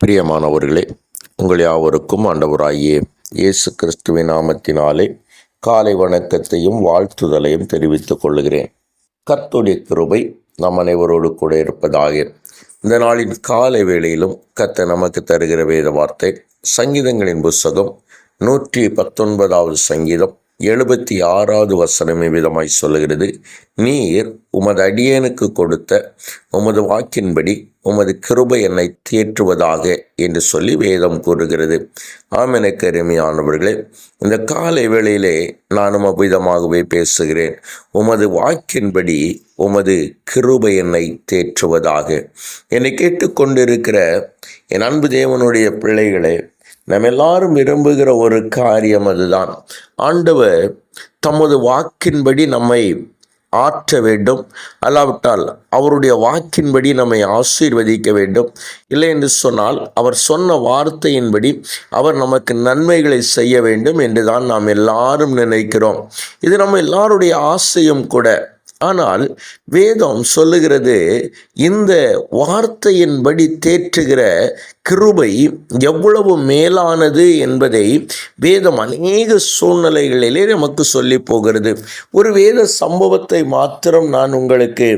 பிரியமானவர்களே, உங்கள் யாவருக்கும் ஆண்டவராகிய இயேசு கிறிஸ்துவின் நாமத்தினாலே காலை வணக்கத்தையும் வாழ்த்துதலையும் தெரிவித்துக் கொள்கிறேன். கர்த்தருடைய கிருபை நம் அனைவரோடு கூட இருப்பதாக. இந்த நாளின் காலை வேளையிலும் கர்த்தர் நமக்கு தருகிற வேத வார்த்தை சங்கீதங்களின் புஸ்தகம் 119வது சங்கீதம் 76வது வசனம் விதமாய் சொல்லுகிறது. நீர் உமது அடியேனுக்கு கொடுத்த உமது வாக்கின்படி உமது கிருபை என்னை தேற்றுவதாக என்று சொல்லி வேதம் கூறுகிறது. ஆம், எனக்கு அருமையானவர்களே, இந்த காலை வேளையிலே நானும் அவ்விதமாகவே பேசுகிறேன். உமது வாக்கின்படி உமது கிருபை என்னை தேற்றுவதாக. என்னை கேட்டுக்கொண்டிருக்கிற என் அன்பு தேவனுடைய பிள்ளைகளே, நம்ம எல்லாரும் விரும்புகிற ஒரு காரியம் அதுதான். ஆண்டவர் தமது வாக்கின்படி நம்மை ஆற்ற வேண்டும், அல்லாவிட்டால் அவருடைய வாக்கின்படி நம்மை ஆசீர்வதிக்க வேண்டும். இல்லை என்று சொன்னால் அவர் சொன்ன வார்த்தையின்படி அவர் நமக்கு நன்மைகளை செய்ய வேண்டும் என்று தான் நாம் எல்லாரும் நினைக்கிறோம். இது நம்ம எல்லாருடைய ஆசையும் கூட. ஆனால் வேதம் சொல்லுகிறது, இந்த வார்த்தையின்படி தேற்றுகிற கிருபை எவ்வளவு மேலானது என்பதை வேதம் அநேக சூழ்நிலைகளிலே நமக்கு சொல்லி போகிறது. ஒரு வேத சம்பவத்தை மாத்திரம் நான் உங்களுக்கு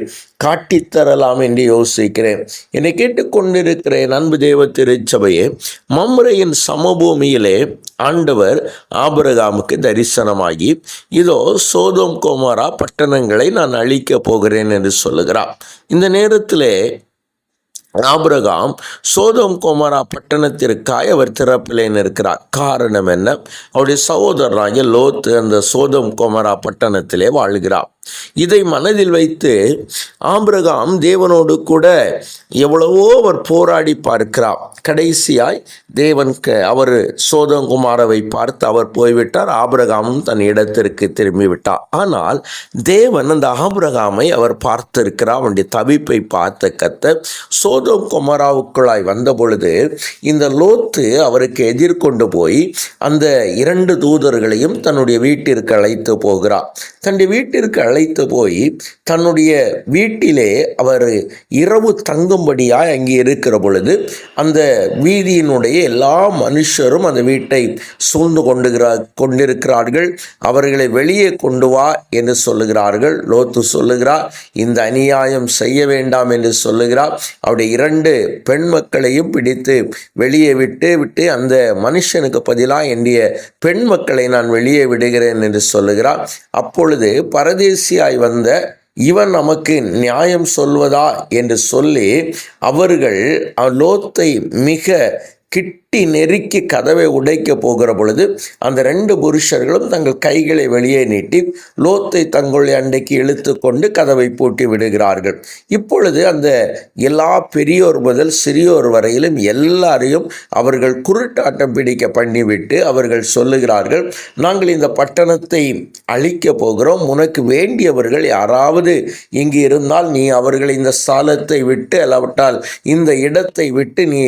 காட்டித்தரலாம் என்று யோசிக்கிறேன். என்னை கேட்டுக்கொண்டிருக்கிற என் அன்பு தேவ திருச்சபையே, மம்ரேயின் சமபூமியிலே ஆண்டவர் ஆபிரகாமுக்கு தரிசனமாகி, இதோ சோதோம் கோமோரா பட்டணங்களை நான் அழிக்கப் போகிறேன் என்று சொல்லுகிறார். இந்த நேரத்திலே ஆபிரகாம் சோதோம் கோமோரா பட்டணத்திற்காய் அவர் திறப்பிலே நிற்கிறார். காரணம் என்ன? அவருடைய சகோதரராகிய லோத்து அந்த சோதோம் கோமோரா பட்டணத்திலே வாழ்கிறார். இதை மனதில் வைத்து ஆபிரகாம் தேவனோடு கூட எவ்வளவோ அவர் போராடி பார்க்கிறார். கடைசியாய் தேவன் அவர் சோதோம் குமாராவை பார்த்து அவர் போய்விட்டார். ஆபிரகாமும் தன் இடத்திற்கு திரும்பிவிட்டார். ஆனால் தேவன் அந்த ஆபிரகாமை அவர் பார்த்திருக்கிறார். அவனுடைய தவிப்பை பார்த்த கர்த்தர் சோதோம் குமாராவுக்குள்ளாய் வந்த பொழுது இந்த லோத்து அவருக்கு எதிர்கொண்டு போய் அந்த 2 தூதர்களையும் தன்னுடைய வீட்டிற்கு அழைத்து போகிறார். தன்னுடைய வீட்டிற்கு அழைத்து போய் தன்னுடைய வீட்டிலே அவர் இரவு தங்கும்படியாய் அங்கே இருக்கிற பொழுது அந்த வீதியினுடைய எல்லா மனுஷரும் அந்த வீட்டை சூழ்ந்து கொண்டிருக்கிறார்கள். அவர்களை வெளியே கொண்டு வா என்று சொல்லுகிறார்கள். லோத்து சொல்லுகிறார், இந்த அநியாயம் செய்ய வேண்டாம் என்று சொல்லுகிறார். அவருடைய 2 பெண் மக்களையும் பிடித்து வெளியே விட்டு அந்த மனுஷனுக்கு பதிலாக என்னுடைய பெண் மக்களை நான் வெளியே விடுகிறேன் என்று சொல்லுகிறார். அப்பொழுது பரதேசியாய் வந்த இவன் நமக்கு நியாயம் சொல்வதா என்று சொல்லி அவர்கள் லோத்தை மிக கிட்டி நெருக்கி கதவை உடைக்க போகிற பொழுது அந்த 2 புருஷர்களும் தங்கள் கைகளை வெளியே நீட்டி லோத்தை தங்களுடைய அண்டைக்கு இழுத்து கொண்டு கதவை பூட்டி விடுகிறார்கள். இப்பொழுது அந்த எல்லா பெரியோர் முதல் சிறியோர் வரையிலும் எல்லாரையும் அவர்கள் குருட்டாட்டம் பிடிக்க பண்ணிவிட்டு அவர்கள் சொல்லுகிறார்கள், நாங்கள் இந்த பட்டணத்தை அழிக்க போகிறோம். உனக்கு வேண்டியவர்கள் யாராவது இங்கு இருந்தால் நீ அவர்களை இந்த ஸ்தலத்தை விட்டு அல்லாவிட்டால் இந்த இடத்தை விட்டு நீ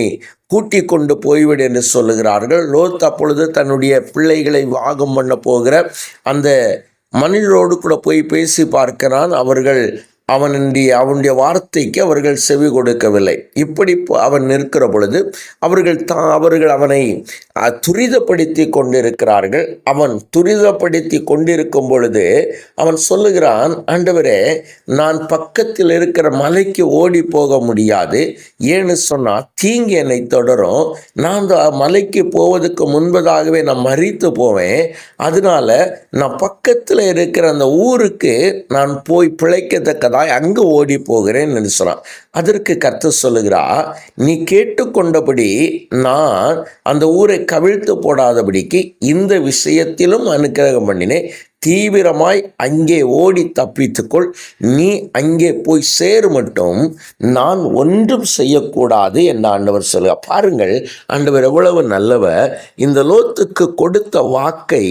கூட்டி கொண்டு போய்விடு என்று சொல்லுகிறார்கள். லோத் அப்பொழுது தன்னுடைய பிள்ளைகளை வாகம் பண்ண போகிற அந்த மனிதரோடு கூட போய் பேசி பார்க்கிறான். அவனுடைய வார்த்தைக்கு அவர்கள் செவி கொடுக்கவில்லை. இப்படி அவன் நிற்கிற பொழுது அவர்கள் அவனை துரிதப்படுத்தி கொண்டிருக்கிறார்கள். அவன் துரிதப்படுத்தி கொண்டிருக்கும் பொழுது அவன் சொல்லுகிறான், ஆண்டவரே, நான் பக்கத்தில் இருக்கிற மலைக்கு ஓடி போக முடியாது. ஏன்னு சொன்னால் தீங்கு என்னை தொடரும். நான் அந்த மலைக்கு போவதற்கு முன்பதாகவே நான் மரித்து போவேன். அதனால நான் பக்கத்தில் இருக்கிற அந்த ஊருக்கு நான் போய் பிழைக்கத்தக்க அங்கு ஓடி போகிறேன் என்று சொன்னான். அதற்கு கர்த்தர் சொல்லுகிறார், நீ கேட்டுக்கொண்டபடி நான் அந்த ஊரை கவிழ்த்து போடாதபடிக்கு இந்த விஷயத்திலும் அனுக்கிரகம் பண்ணினேன். தீவிரமாய் அங்கே ஓடி தப்பித்துக்கொள். நீ அங்கே போய் சேரு மட்டும் நான் ஒன்றும் செய்யக்கூடாது என்று ஆண்டவர் சொல்லுவார். பாருங்கள், ஆண்டவர் எவ்வளவு நல்லவர். இந்த லோத்துக்கு கொடுத்த வாக்கை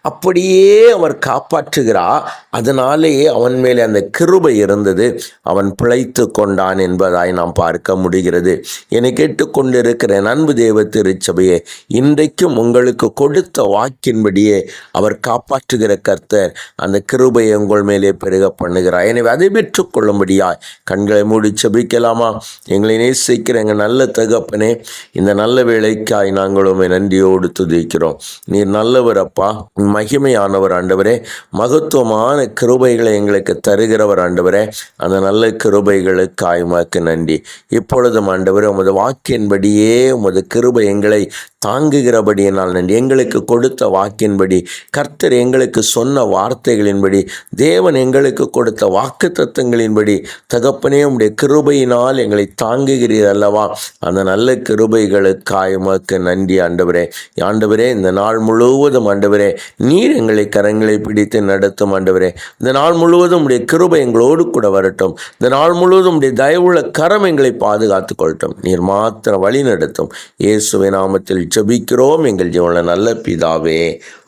அப்படியே அவர் காப்பாற்றுகிறார். அதனாலேயே அவன் மேலே அந்த கிருபை இருந்தது. அவன் பிழைத்து கொண்டான் என்பதாய் நாம் பார்க்க முடிகிறது. என்னை கேட்டுக்கொண்டிருக்கிற அன்பு தேவ திருச்சபையே, இன்றைக்கும் உங்களுக்கு கொடுத்த வாக்கின்படியே அவர் காப்பாற்றுகிற கர்த்தர் அந்த கிருபையை உங்கள் மேலே பெருக பண்ணுகிறார். எனவே அதை பெற்றுக்கொள்ளும்படியாய் கண்களை மூடி செபிக்கலாமா? எங்களை நேசிக்கிற எங்கள் நல்ல தகப்பனே, இந்த நல்ல வேளைக்காய் நாங்களும் நன்றியோடு துதிக்கிறோம். நீர் நல்லவர் அப்பா, மகிமையானவர் ஆண்டவரே, மகத்துவமான கிருபைகளை எங்களுக்கு தருகிறவர் ஆண்டவரே. அந்த நல்ல கிருபைகளுக்காய் உமக்கு நன்றி. இப்பொழுதும் ஆண்டவரே, உமது வாக்கின்படியே உமது கிருபை எங்களை தாங்குகிறபடியினால் நன்றி. எங்களுக்கு கொடுத்த வாக்கின்படி, கர்த்தர் எங்களுக்கு சொன்ன வார்த்தைகளின்படி, தேவன் எங்களுக்கு கொடுத்த வாக்கு தத்தங்களின்படி தகப்பனே, உம்முடைய கிருபையினால் எங்களை தாங்குகிறீர் அல்லவா? அந்த நல்ல கிருபைகளுக்காய் உமக்கு நன்றி ஆண்டவரே. ஆண்டவரே, இந்த நாள் முழுவதும் ஆண்டவரே, நீர் எங்களை கரங்களை பிடித்து நடத்தும் ஆண்டவரே. இந்த நாள் முழுவதும் உடைய கிருபை எங்களோடு கூட வரட்டும். இந்த நாள் முழுவதும் உடைய தயவுள்ள கரம் எங்களை பாதுகாத்துக் கொள்ளட்டும். நீர் மாத்திரம் வழி நடத்தும். இயேசுவின் நாமத்தில் ஜெபிக்கிறோம் எங்கள் ஜீவனுள்ள நல்ல பிதாவே.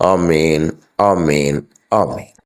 ஆமேன், ஆமேன், ஆமேன்.